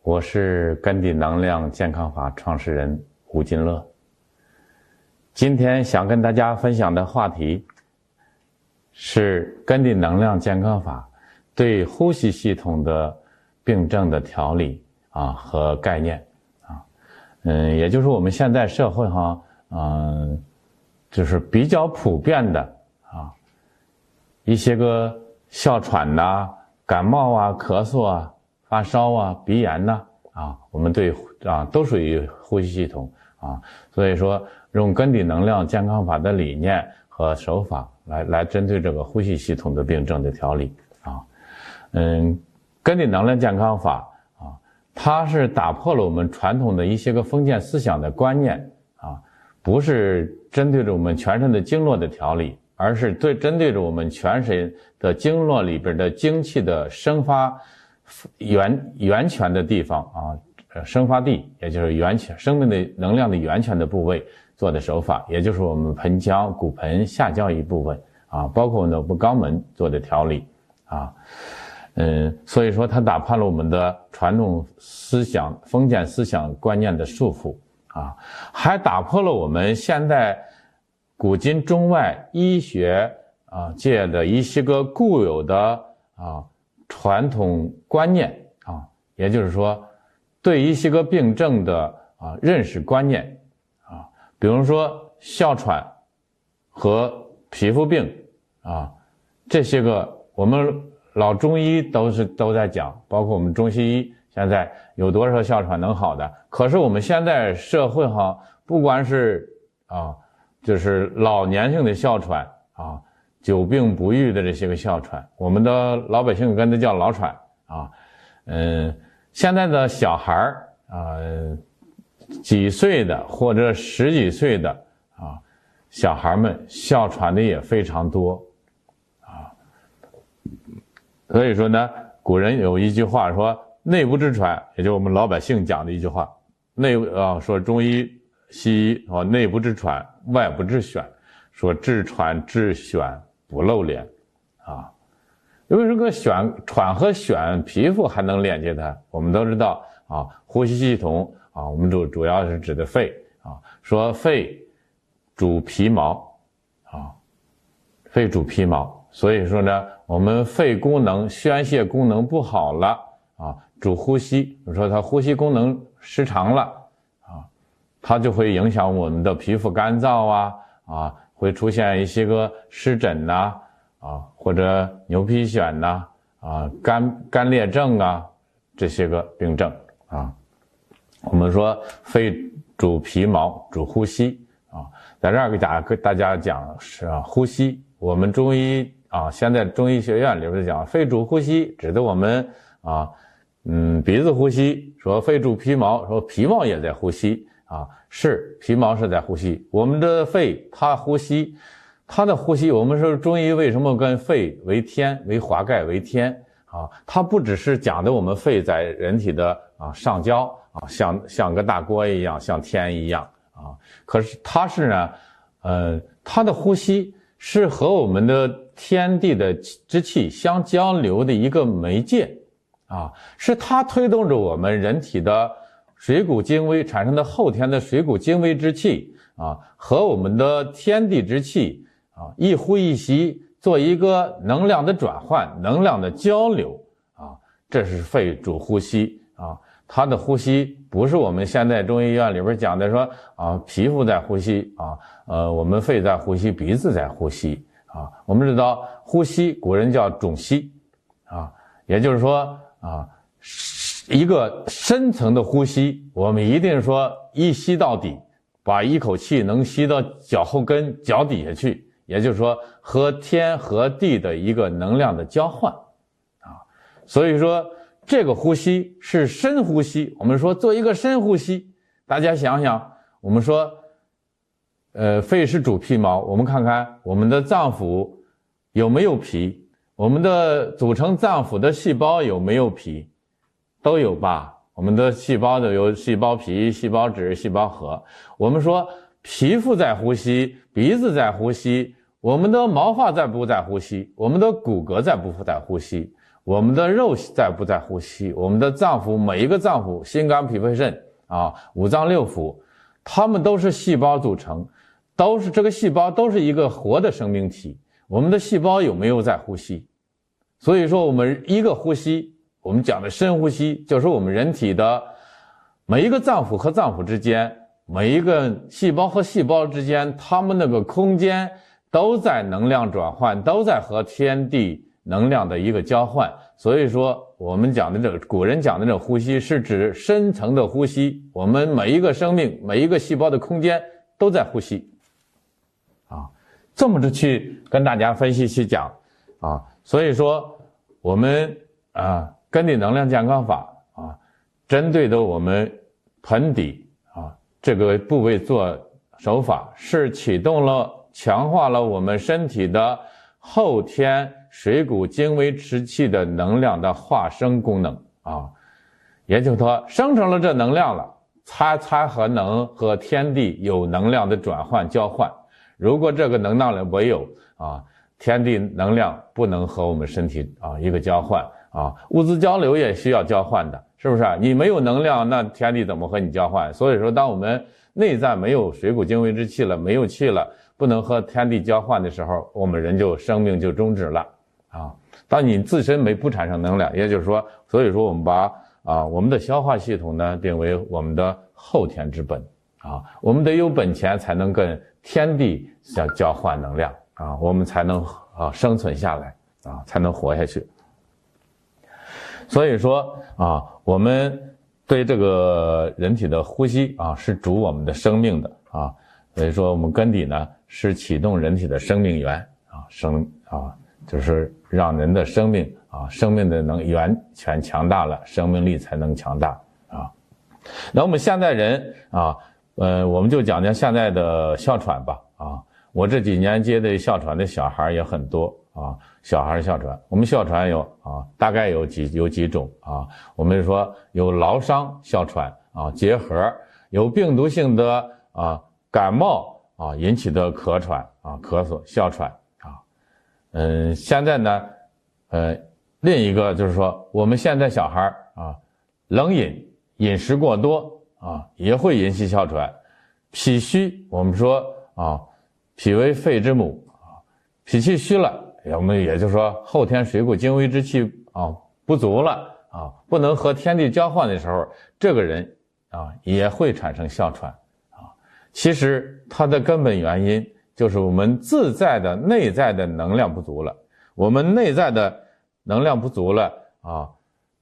我是根底能量健康法创始人吴金乐。今天想跟大家分享的话题是根底能量健康法对呼吸系统的病症的调理和概念也就是我们现在社会就是比较普遍的一些个哮喘感冒咳嗽发烧鼻炎我们对都属于呼吸系统所以说用根底能量健康法的理念和手法来针对这个呼吸系统的病症的调理根底能量健康法它是打破了我们传统的一些个封建思想的观念不是针对着我们全身的经络的调理，而是针对着我们全身的经络里边的精气的生发源泉的地方生发地，也就是源泉生命的能量的源泉的部位做的手法，也就是我们盆腔、骨盆下焦一部分包括我们的肛门做的调理所以说它打破了我们的传统思想、封建思想观念的束缚还打破了我们现代古今中外医学界的一些个固有的传统观念也就是说对一些个病症的认识观念比如说哮喘和皮肤病这些个我们老中医都在讲，包括我们中西医现在有多少哮喘能好的？可是我们现在社会不管是就是老年性的哮喘久病不愈的这些个哮喘，我们的老百姓跟它叫老喘现在的小孩几岁的或者十几岁的小孩们哮喘的也非常多所以说呢，古人有一句话说内部之喘，也就是我们老百姓讲的一句话，说中医西医内部之喘，外部之癣，说治喘治癣不露脸因为这个喘和癣皮肤还能连接它，我们都知道呼吸系统我们主要是指的肺说肺主皮毛肺主皮毛，所以说呢我们肺功能宣泄功能不好了主呼吸，比如说它呼吸功能失常了它就会影响我们的皮肤干燥会出现一些个湿疹或者牛皮癣干裂症这些个病症我们说肺主皮毛主呼吸在这儿给大家讲是呼吸，我们中医现在中医学院里边讲肺主呼吸，指的我们鼻子呼吸，说肺主皮毛，说皮毛也在呼吸是皮毛是在呼吸，我们的肺它呼吸，它的呼吸，我们说中医为什么跟肺为天为华盖为天它不只是讲的我们肺在人体的上焦像个大锅一样，像天一样可是它是呢它的呼吸是和我们的天地的之气相交流的一个媒介是它推动着我们人体的水谷精微产生的后天的水谷精微之气和我们的天地之气一呼一吸做一个能量的转换，能量的交流这是肺主呼吸它的呼吸不是我们现在中医院里边讲的说皮肤在呼吸我们肺在呼吸，鼻子在呼吸我们知道呼吸古人叫种吸也就是说一个深层的呼吸，我们一定说一吸到底，把一口气能吸到脚后跟脚底下去，也就是说和天和地的一个能量的交换所以说这个呼吸是深呼吸，我们说做一个深呼吸，大家想想我们说肺是主皮毛，我们看看我们的脏腑有没有皮，我们的组成脏腑的细胞有没有皮，都有吧，我们的细胞的有细胞皮、细胞质、细胞核，我们说皮肤在呼吸，鼻子在呼吸，我们的毛发在不在呼吸，我们的骨骼在不在呼吸，我们的肉在不在呼吸，我们的脏腑，每一个脏腑，心肝脾肺肾五脏六腑，它们都是细胞组成，这个细胞都是一个活的生命体。我们的细胞有没有在呼吸？所以说我们一个呼吸，我们讲的深呼吸，就是我们人体的每一个脏腑和脏腑之间，每一个细胞和细胞之间，它们那个空间都在能量转换，都在和天地能量的一个交换。所以说我们讲的这个古人讲的这个呼吸是指深层的呼吸，我们每一个生命每一个细胞的空间都在呼吸这么着去跟大家分析去讲所以说我们根底能量健康法针对的我们盆底这个部位做手法，是启动了强化了我们身体的后天水谷精微池气的能量的化生功能也就是说生成了这能量了，才能和天地有能量的转换交换。如果这个能量没有天地能量不能和我们身体一个交换物质交流也需要交换的，是不是你没有能量，那天地怎么和你交换？所以说当我们内在没有水谷精微之气了，没有气了，不能和天地交换的时候，我们人生命就终止了当你自身不产生能量，也就是说，所以说我们把我们的消化系统呢定为我们的后天之本我们得有本钱才能跟天地交换能量我们才能生存下来才能活下去。所以说我们对这个人体的呼吸是主我们的生命的所以说我们根底呢是启动人体的生命源就是让人的生命生命的源泉强大了，生命力才能强大那我们现在人我们就讲讲现在的哮喘吧我这几年接的哮喘的小孩也很多小孩哮喘，我们哮喘有大概有几种我们说有劳伤哮喘结核，有病毒性的感冒引起的咳喘咳嗽哮喘现在呢另一个就是说我们现在小孩冷饮食过多也会引起哮喘。脾虚，我们说脾为肺之母脾气虚了，我们也就是说后天水谷精微之气不足了不能和天地交换的时候，这个人也会产生哮喘其实它的根本原因就是我们自在的内在的能量不足了。我们内在的能量不足了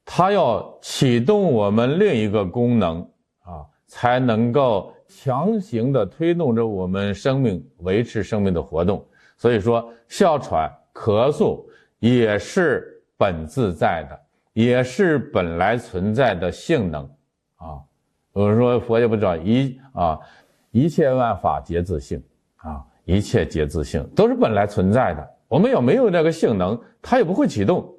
它要启动我们另一个功能才能够强行的推动着我们生命维持生命的活动。所以说哮喘咳嗽也是本自在的，也是本来存在的性能我说佛也不知道一切万法皆自性一切皆自性，都是本来存在的。我们有没有这个性能，它也不会启动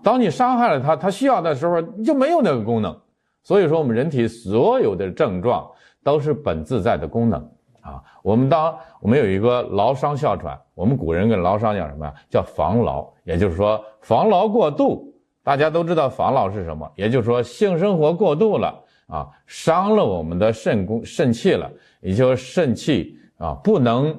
当你伤害了它，它需要的时候就没有那个功能。所以说我们人体所有的症状都是本自在的功能我们有一个劳伤哮喘，我们古人跟劳伤叫什么呀？叫防劳，也就是说防劳过度。大家都知道防劳是什么，也就是说性生活过度了伤了我们的肾气了，也就是肾气不能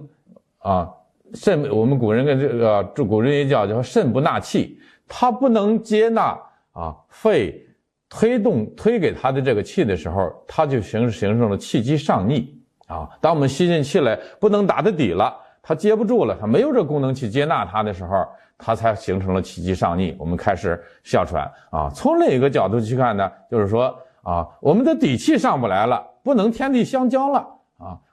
肾，我们古人跟古人也叫肾不纳气，它不能接纳肺推给它的这个气的时候，它就形成了气机上逆当我们吸进气来不能打得底了，它接不住了，它没有这功能去接纳它的时候，它才形成了气机上逆，我们开始哮喘从另一个角度去看呢，就是说我们的底气上不来了，不能天地相交了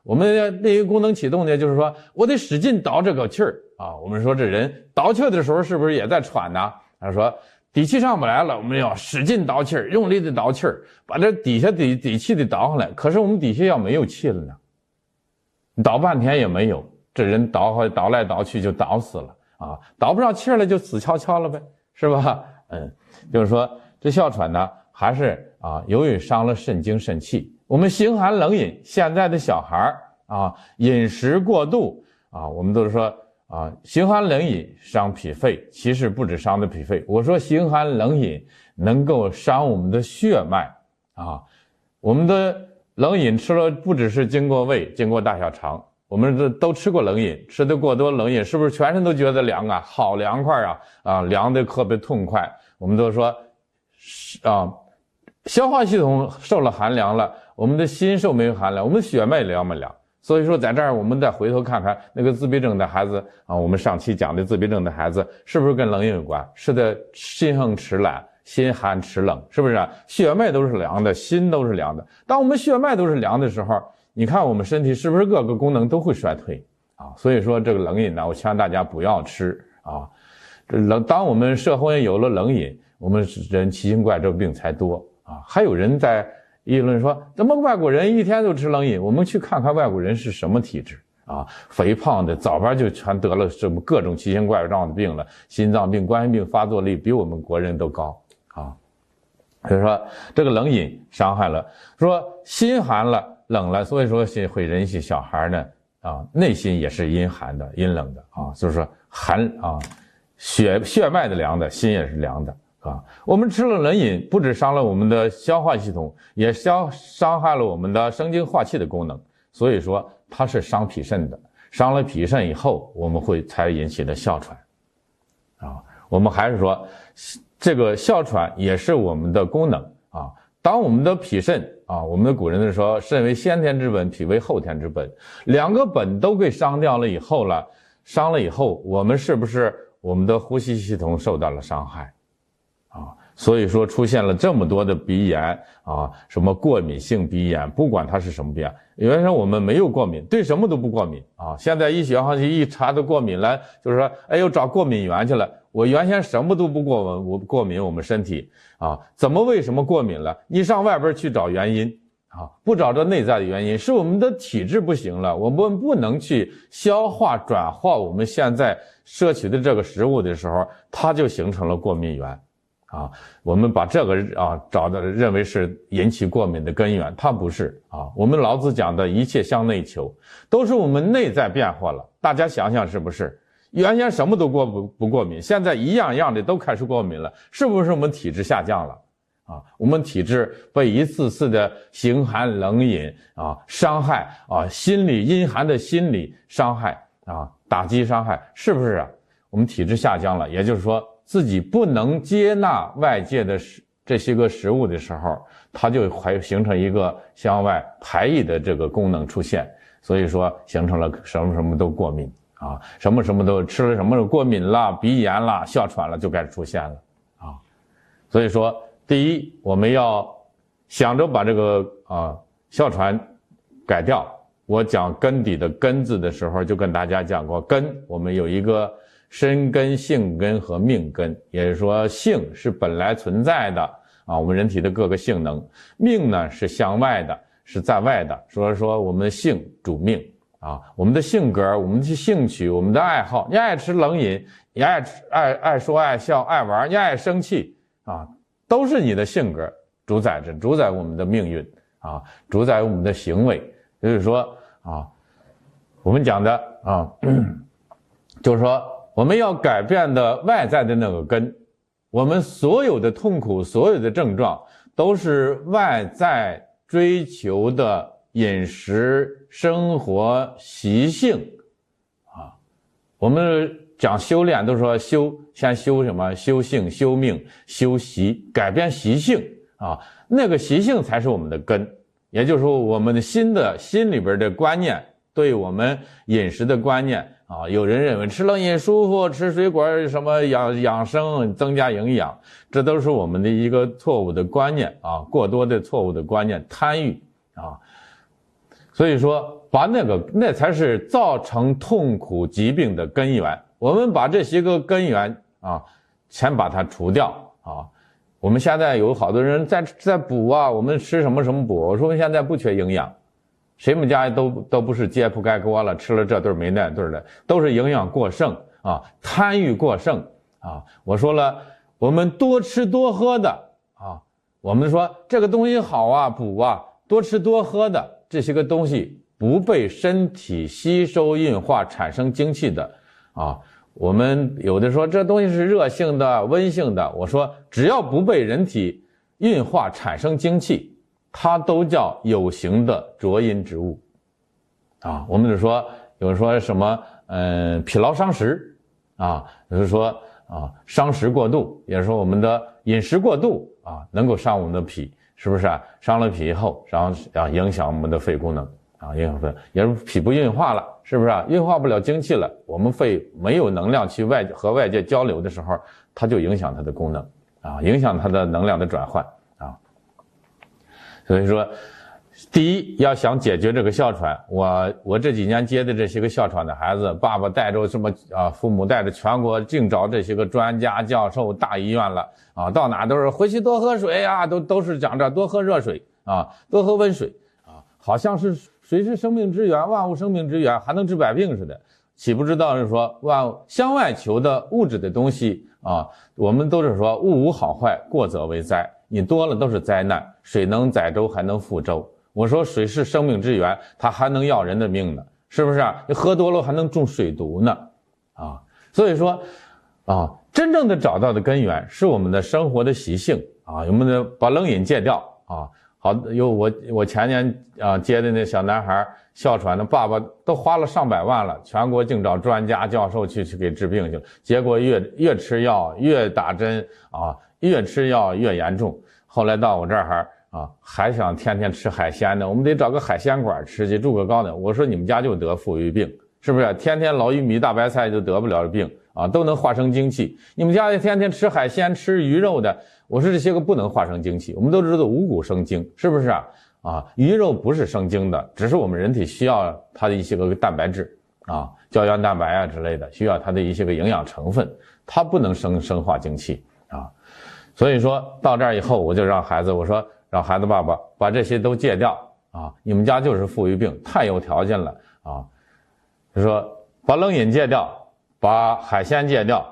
我们另一个功能启动呢，就是说我得使劲倒这个气儿我们说这人倒气的时候是不是也在喘呢？他说底气上不来了，我们要使劲倒气儿，用力的倒气儿，把这底下底气得倒上来。可是我们底下要没有气了呢，倒半天也没有，这人倒来倒去就倒死了倒不上气儿了就死翘翘了呗，是吧？就是说这哮喘呢，还是由于伤了肾精肾气。我们形寒冷饮，现在的小孩饮食过度我们都是说辛寒冷饮伤脾肺，其实不止伤的脾肺。我说辛寒冷饮能够伤我们的血脉我们的冷饮吃了不只是经过胃，经过大小肠，我们都吃过冷饮，吃的过多冷饮，是不是全身都觉得凉啊？好凉快凉的特别痛快。我们都说消化系统受了寒凉了，我们的心受没有寒凉，我们血脉凉不凉？所以说在这儿我们再回头看看那个自闭症的孩子我们上期讲的自闭症的孩子是不是跟冷饮有关？是的，心横齿懒，心寒齿冷，是不是血脉都是凉的，心都是凉的。当我们血脉都是凉的时候，你看我们身体是不是各个功能都会衰退所以说这个冷饮呢，我劝大家不要吃当我们社会有了冷饮，我们人奇形怪状病才多还有人在议论说，怎么外国人一天都吃冷饮？我们去看看外国人是什么体质肥胖的，早班就全得了什么各种奇形怪状的病了，心脏病、冠心病发作率比我们国人都高所以说这个冷饮伤害了，说心寒了、冷了，所以说会引起小孩呢内心也是阴寒的、阴冷的就是说寒血脉的凉的，心也是凉的我们吃了冷饮，不只伤了我们的消化系统，也伤害了我们的生津化气的功能。所以说它是伤脾肾的，伤了脾肾以后，我们才引起的哮喘我们还是说这个哮喘也是我们的功能当我们的脾肾我们的古人说肾为先天之本，脾为后天之本，两个本都给伤掉了以后伤了以后，我们是不是我们的呼吸系统受到了伤害所以说出现了这么多的鼻炎什么过敏性鼻炎，不管它是什么鼻炎。原来我们没有过敏，对什么都不过敏现在医学上去一查都过敏了，就是说又找过敏源去了。我原先什么都不过敏，我们身体为什么过敏了？你上外边去找原因不找这内在的原因，是我们的体质不行了，我们不能去消化转化我们现在摄取的这个食物的时候，它就形成了过敏源我们把这个认为是引起过敏的根源，它不是我们老子讲的一切向内求，都是我们内在变化了。大家想想是不是？原先什么都不过敏，现在一样样的都开始过敏了，是不是我们体质下降了我们体质被一次次的形寒冷饮伤害心理阴寒的心理伤害打击伤害，是不是我们体质下降了？也就是说自己不能接纳外界的这些个食物的时候，它就会形成一个向外排异的这个功能出现，所以说形成了什么都过敏什么都吃了什么过敏了、鼻炎了、哮喘了就开始出现了所以说第一，我们要想着把这个哮喘改掉。我讲根底的根字的时候就跟大家讲过，根我们有一个身根、性根和命根，也就是说性是本来存在的我们人体的各个性能，命呢是向外的，是在外的，所以说我们的性主命我们的性格、我们的兴趣、我们的爱好，你爱吃冷饮，你爱说爱笑爱玩，你爱生气都是你的性格主宰我们的命运主宰我们的行为。就是说我们讲的就是说我们要改变的外在的那个根，我们所有的痛苦、所有的症状都是外在追求的饮食、生活习性我们讲修炼都说先修什么？修性、修命、修习，改变习性那个习性才是我们的根。也就是说我们的心里边的观念，对我们饮食的观念有人认为吃冷饮舒服，吃水果什么养生增加营养，这都是我们的一个错误的观念过多的错误的观念，贪欲所以说把那才是造成痛苦疾病的根源。我们把这些个根源先把它除掉我们现在有好多人在补我们吃什么补？我说我们现在不缺营养，谁们家都不是揭铺盖锅了，吃了这顿没那顿的，都是营养过剩贪欲过剩我说了，我们多吃多喝的我们说这个东西好补多吃多喝的这些个东西不被身体吸收运化产生精气的啊。我们有的说这东西是热性的、温性的，我说只要不被人体运化产生精气，它都叫有形的浊阴之物啊。我们就说有人说什么疲劳伤食啊，就是说伤食过度，也就是说我们的饮食过度啊，能够伤我们的脾，是不是啊？伤了脾以后，然后影响我们的肺功能啊，影响肺，也是脾不运化了，是不是啊？运化不了精气了，我们肺没有能量去和外界交流的时候，它就影响它的功能啊，影响它的能量的转换啊。所以说，第一要想解决这个哮喘，我这几年接的这些个哮喘的孩子，爸爸带着什么父母带着全国净找这些个专家教授大医院了啊，到哪都是回去多喝水啊，都是讲着多喝热水啊，多喝温水啊，好像是水是生命之源，万物生命之源，还能治百病似的，岂不知道是说向外求的物质的东西啊，我们都是说物无好坏，过则为灾，你多了都是灾难，水能载舟还能覆舟。我说水是生命之源，它还能要人的命呢，是不是啊？你喝多了还能中水毒呢，啊，所以说，真正的找到的根源是我们的生活的习性啊，我们的把冷饮戒掉啊。好，有我前年接的那小男孩哮喘的爸爸都花了上百万了，全国净找专家教授去给治病去了，结果越吃药越打针啊，越吃药越严重，后来到我这儿还想天天吃海鲜呢，我们得找个海鲜馆吃去，住个高档。我说你们家就得妇育病，是不是？天天老玉米大白菜就得不了病啊，都能化生精气。你们家天天吃海鲜吃鱼肉的，我说这些个不能化生精气。我们都知道五谷生精，是不是啊？鱼肉不是生精的，只是我们人体需要它的一些个蛋白质啊，胶原蛋白之类的，需要它的一些个营养成分，它不能生化精气啊。所以说到这儿以后，我就让孩子，我说让孩子爸爸把这些都戒掉啊！你们家就是妇育病，太有条件了啊！就说把冷饮戒掉，把海鲜戒掉，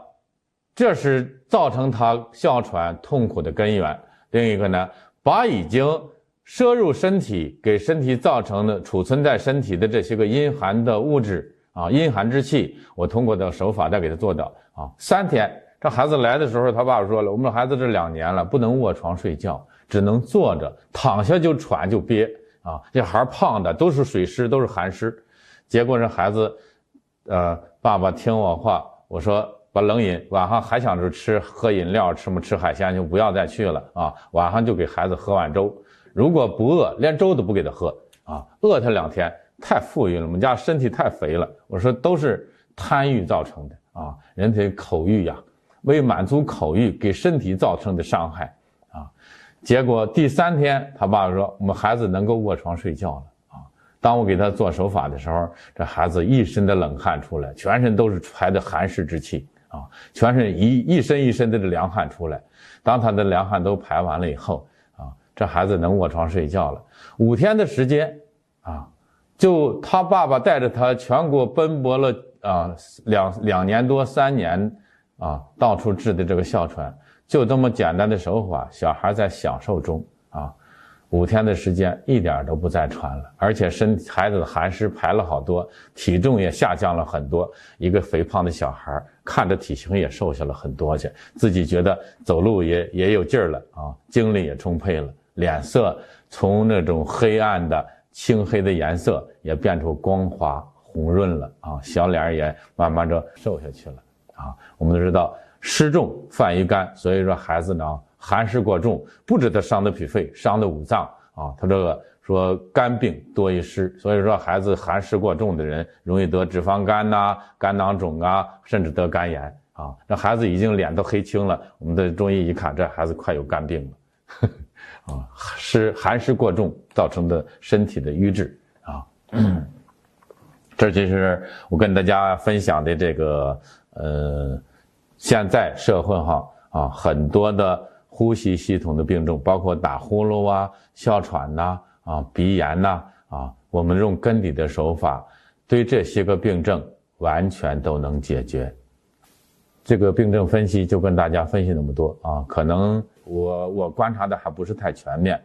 这是造成他哮喘痛苦的根源。另一个呢，把已经摄入身体给身体造成的储存在身体的这些个阴寒的物质啊，阴寒之气，我通过的手法再给他做掉啊。3天，这孩子来的时候，他爸爸说了，我们孩子这2年了，不能卧床睡觉，只能坐着，躺下就喘就憋啊。这孩胖的都是水湿，都是寒湿。结果这孩子，爸爸听我话，我说把冷饮，晚上还想着喝饮料，吃海鲜就不要再去了啊。晚上就给孩子喝碗粥，如果不饿，连粥都不给他喝啊。饿他2天，太富裕了，我们家身体太肥了。我说都是贪欲造成的啊，人体口欲呀。为满足口欲给身体造成的伤害啊，结果第3天他爸爸说我们孩子能够卧床睡觉了啊。当我给他做手法的时候，这孩子一身的冷汗出来，全身都是排的寒湿之气啊，全身一身一身的凉汗出来。当他的凉汗都排完了以后啊，这孩子能卧床睡觉了。5天的时间啊，就他爸爸带着他全国奔波了2年多3年。到处治的这个哮喘，就这么简单的手法，小孩在享受中啊，5天的时间一点都不再喘了，而且孩子的寒湿排了好多，体重也下降了很多。一个肥胖的小孩，看着体型也瘦下了很多去，自己觉得走路也有劲儿了啊，精力也充沛了，脸色从那种黑暗的青黑的颜色也变出光滑红润了啊，小脸也慢慢的瘦下去了。我们都知道湿重犯于肝，所以说孩子呢寒湿过重，不止他伤的脾肺，伤的五脏啊。他这个说肝病多于湿，所以说孩子寒湿过重的人容易得脂肪肝呐、肝囊肿啊，甚至得肝炎啊。这孩子已经脸都黑青了，我们的中医一看，这孩子快有肝病了寒湿过重造成的身体的瘀滞啊。这就是我跟大家分享的这个现在社会很多的呼吸系统的病症，包括打呼噜啊、哮喘呐、鼻炎呐我们用根底的手法对这些个病症完全都能解决。这个病症分析就跟大家分析那么多可能我观察的还不是太全面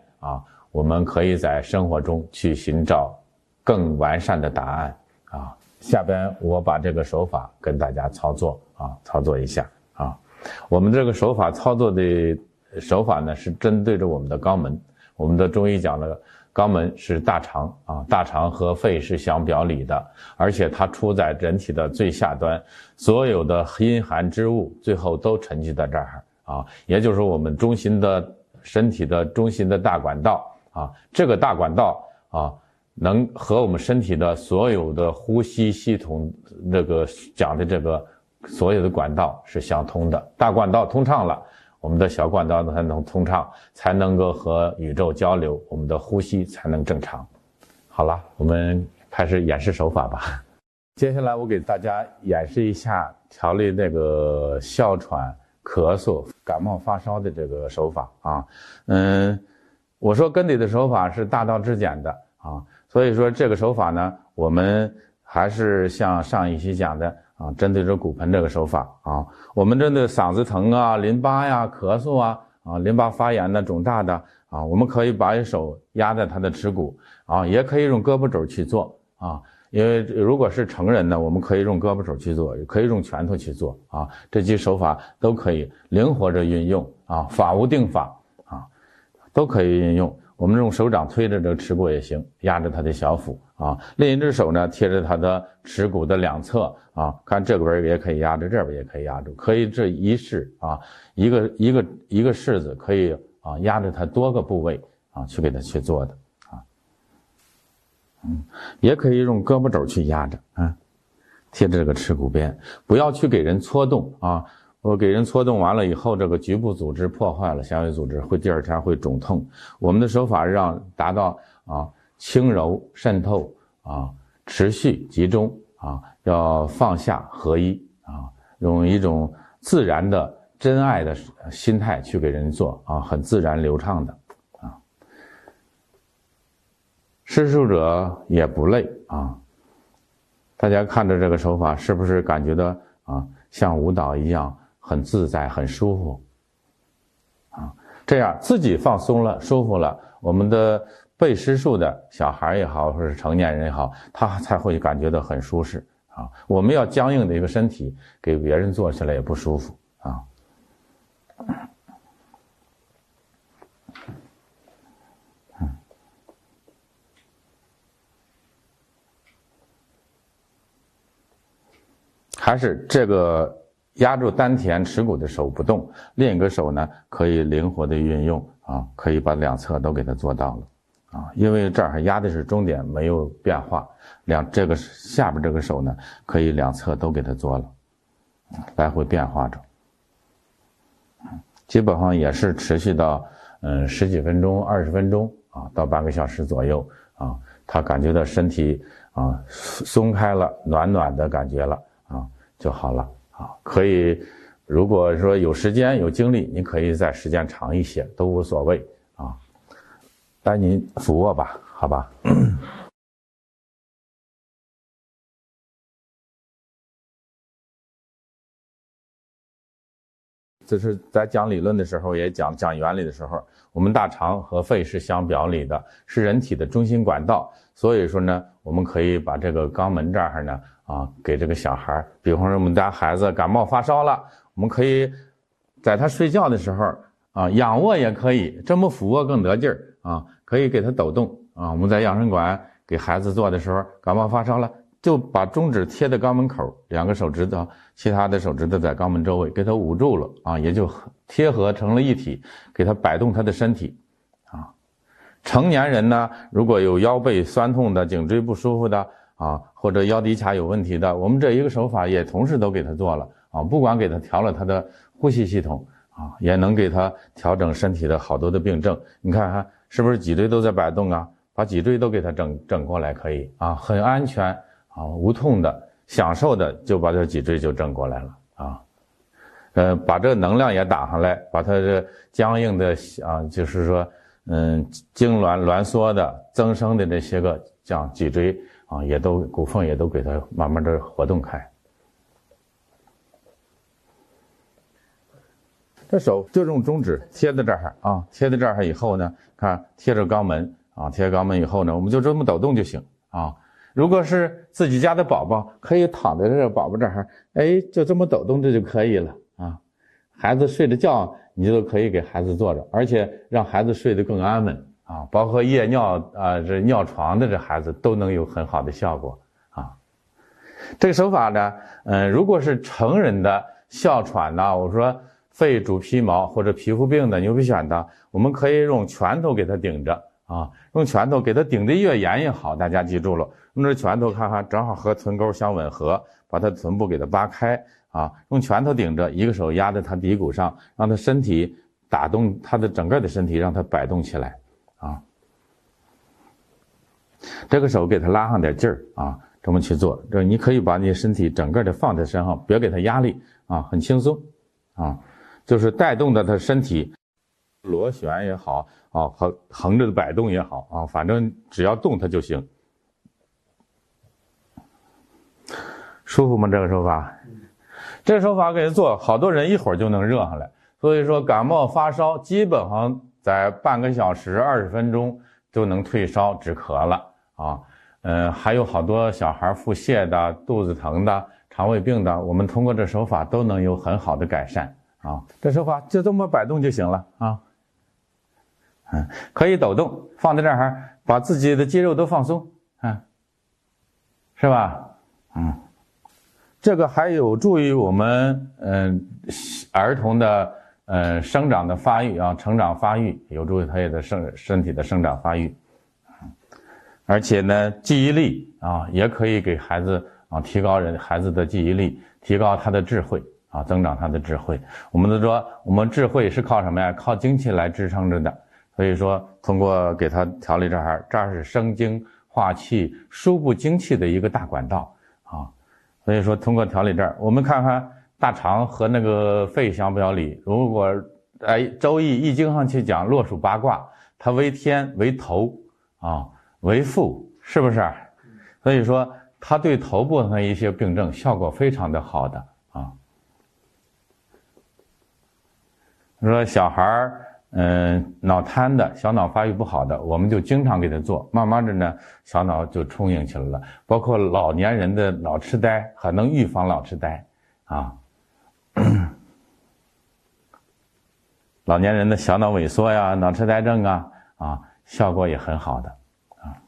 我们可以在生活中去寻找更完善的答案下边我把这个手法跟大家操作一下啊。我们这个手法操作的手法呢，是针对着我们的肛门。我们的中医讲的肛门是大肠啊，大肠和肺是相表里的，而且它处在人体的最下端，所有的阴寒之物最后都沉积在这儿啊，也就是我们身体的中心的大管道啊，这个大管道啊，能和我们身体的所有的呼吸系统这个讲的这个所有的管道是相通的，大管道通畅了，我们的小管道才能通畅，才能够和宇宙交流，我们的呼吸才能正常。好了，我们开始演示手法吧。接下来我给大家演示一下调理那个哮喘、咳嗽、感冒发烧的这个手法啊。我说根底的手法是大道至简的啊，所以说这个手法呢，我们还是像上一期讲的啊，针对着骨盆这个手法啊，我们针对嗓子疼啊、淋巴呀、咳嗽啊、淋巴发炎的、肿大的啊，我们可以把手压在他的耻骨啊，也可以用胳膊肘去做啊。因为如果是成人呢，我们可以用胳膊肘去做，也可以用拳头去做啊，这些手法都可以灵活着运用啊，法无定法啊，都可以运用。我们用手掌推着这个耻骨也行，压着他的小腹啊，另一只手呢贴着他的耻骨的两侧啊，看这边也可以压着，这边也可以压住，可以这一式啊，一个式子可以啊压着他多个部位啊去给他去做的。也可以用胳膊肘去压着啊，贴着这个耻骨边，不要去给人搓动啊。我给人搓动完了以后，这个局部组织破坏了，纤维组织第二天会肿痛。我们的手法让达到啊轻柔渗透啊，持续集中啊，要放下合一啊，用一种自然的真爱的心态去给人做啊，很自然流畅的。施术者也不累啊，大家看着这个手法是不是感觉到啊像舞蹈一样很自在很舒服啊？这样自己放松了舒服了，我们的被施术的小孩也好或者是成年人也好，他才会感觉到很舒适啊。我们要僵硬的一个身体给别人做起来也不舒服啊。还是这个压住丹田耻骨的手不动，另一个手呢可以灵活的运用啊，可以把两侧都给它做到了啊，因为这儿压的是中点没有变化，这个下边这个手呢可以两侧都给它做了，来回变化着，基本上也是持续到十几分钟、20分钟啊，到半个小时左右啊，他感觉到身体啊松开了，暖暖的感觉了。就好了啊，可以，如果说有时间有精力，你可以再时间长一些，都无所谓啊。带您俯卧吧，好吧。这是在讲理论的时候，也讲原理的时候，我们大肠和肺是相表里的，是人体的中心管道。所以说呢，我们可以把这个肛门这儿呢，啊，给这个小孩，比方说我们家孩子感冒发烧了，我们可以在他睡觉的时候啊，仰卧也可以，这么俯卧更得劲儿啊，可以给他抖动啊。我们在养生馆给孩子做的时候，感冒发烧了，就把中指贴在肛门口，两个手指头，其他的手指头在肛门周围，给它捂住了啊，也就贴合成了一体，给他摆动他的身体啊。成年人呢，如果有腰背酸痛的、颈椎不舒服的啊，或者腰骶髂有问题的，我们这一个手法也同时都给他做了啊，不管给他调了他的呼吸系统啊，也能给他调整身体的好多的病症。你看看是不是脊椎都在摆动啊？把脊椎都给他整过来可以啊，很安全啊，无痛的、享受的就把这脊椎就整过来了啊。把这个能量也打上来，把它这僵硬的啊，就是说痉挛缩的、增生的这些个像脊椎啊，也都骨缝也都给它慢慢的活动开。这手就用中指贴在这儿啊，贴在这儿以后呢，看贴着肛门啊，贴着肛门以后呢，我们就这么抖动就行啊。如果是自己家的宝宝，可以躺在这个宝宝这儿，哎，就这么抖动着就可以了啊。孩子睡着觉，你就可以给孩子坐着，而且让孩子睡得更安稳啊。包括夜尿这尿床的这孩子都能有很好的效果啊。这个手法呢，如果是成人的哮喘呢，我说肺主皮毛或者皮肤病的、牛皮癣的，我们可以用拳头给它顶着啊，用拳头给它顶得越严越好。大家记住了，用这拳头看看正好和臀沟相吻合，把它臀部给它扒开啊，用拳头顶着，一个手压在它骶骨上，让它身体打动它的整个的身体，让它摆动起来啊。这个手给它拉上点劲儿啊，这么去做。这你可以把你身体整个的放在身上，别给它压力啊，很轻松啊，就是带动的它身体螺旋也好啊，横着的摆动也好啊，反正只要动它就行。舒服吗？这个手法？这个手法给它做，好多人一会儿就能热上来。所以说感冒发烧基本上在半个小时20分钟就能退烧止咳了啊。还有好多小孩腹泻的、肚子疼的、肠胃病的，我们通过这手法都能有很好的改善啊。这手法就这么摆动就行了啊。可以抖动，放在这儿，把自己的肌肉都放松，是吧？这个还有助于我们儿童的生长的发育啊，成长发育，有助于他的身体的生长发育。而且呢，记忆力啊，也可以给孩子啊提高孩子的记忆力，提高他的智慧啊，增长他的智慧。我们都说，我们智慧是靠什么呀？靠精气来支撑着的。所以说，通过给他调理这儿是生精化气、输布精气的一个大管道啊。所以说，通过调理这儿，我们看看大肠和那个肺相表里。如果周易易经上去讲，络属八卦，它为天为头啊，为腹，是不是？所以说，它对头部的一些病症效果非常的好的啊。说小孩儿。脑瘫的、小脑发育不好的，我们就经常给他做，慢慢的呢，小脑就充盈起来了。包括老年人的脑痴呆，还能预防脑痴呆啊。老年人的小脑萎缩呀、脑痴呆症啊，效果也很好的啊。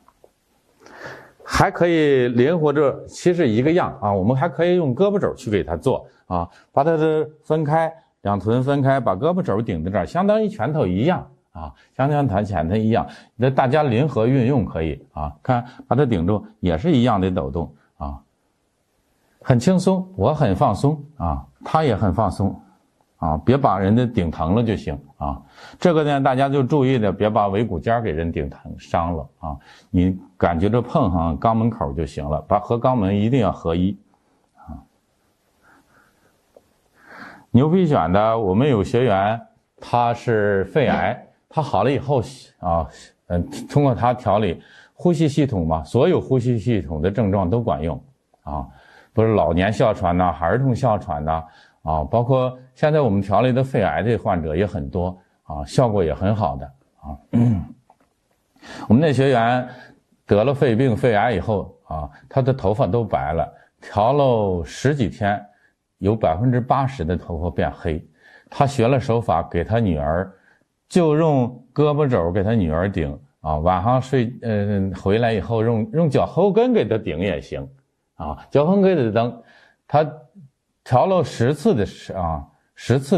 还可以灵活着，其实一个样啊，我们还可以用胳膊肘去给他做啊，把它的分开。两臀分开，把胳膊肘顶在这儿，相当于拳头一样啊，相当于拳头一样。那大家灵活运用可以啊，看把它顶住，也是一样的抖动啊，很轻松，我很放松啊，他也很放松啊，别把人家顶疼了就行啊。这个呢，大家就注意的，别把尾骨尖给人顶疼伤了啊。你感觉着碰上肛门口就行了，和肛门一定要合一。牛皮癣的，我们有学员，他是肺癌，他好了以后啊，通过他调理呼吸系统嘛，所有呼吸系统的症状都管用啊，不是老年哮喘呐、儿童哮喘呐啊，包括现在我们调理的肺癌的患者也很多啊，效果也很好的啊。我们那学员得了肺病、肺癌以后啊，他的头发都白了，调了10几天。有80%的头发变黑，他学了手法，给他女儿就用胳膊肘给他女儿顶啊，晚上回来以后用脚后跟给他顶也行啊，脚后跟给他蹬，他调了10次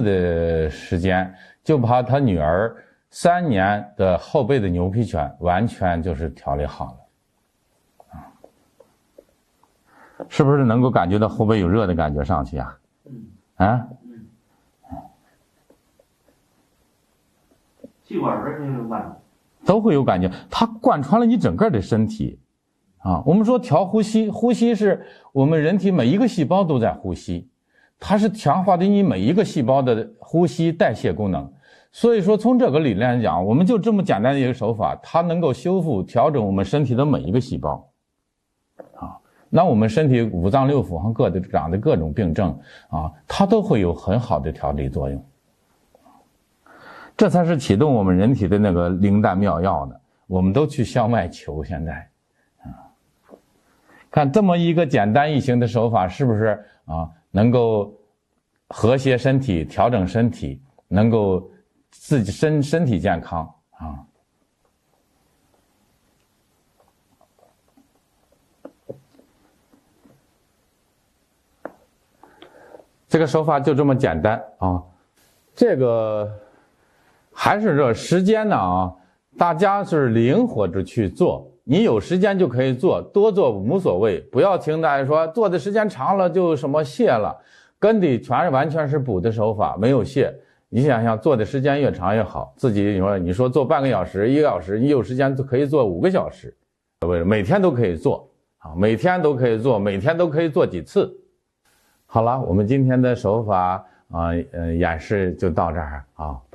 的时间，就把他女儿3年的后背的牛皮癣完全就是调理好了。是不是能够感觉到后背有热的感觉上去啊？气管这种感觉都会有感觉，它贯穿了你整个的身体啊。我们说调呼吸，呼吸是我们人体每一个细胞都在呼吸，它是强化的你每一个细胞的呼吸代谢功能。所以说从这个理念来讲，我们就这么简单的一个手法，它能够修复调整我们身体的每一个细胞啊。那我们身体五脏六腑和长的各种病症啊，它都会有很好的调理作用。这才是启动我们人体的那个灵丹妙药呢。我们都去向外求，现在看这么一个简单易行的手法，是不是啊？能够和谐身体，调整身体，能够自己身体健康啊。这个手法就这么简单啊。这个还是这时间呢啊，大家是灵活着去做。你有时间就可以做，多做无所谓，不要听大家说做的时间长了就什么懈了，根底完全是补的手法，没有懈。你想想，做的时间越长越好。自己你说做半个小时、1个小时，你有时间就可以做5个小时，每天都可以做啊，每天都可以做，每天都可以做几次。好了，我们今天的手法演示就到这儿啊。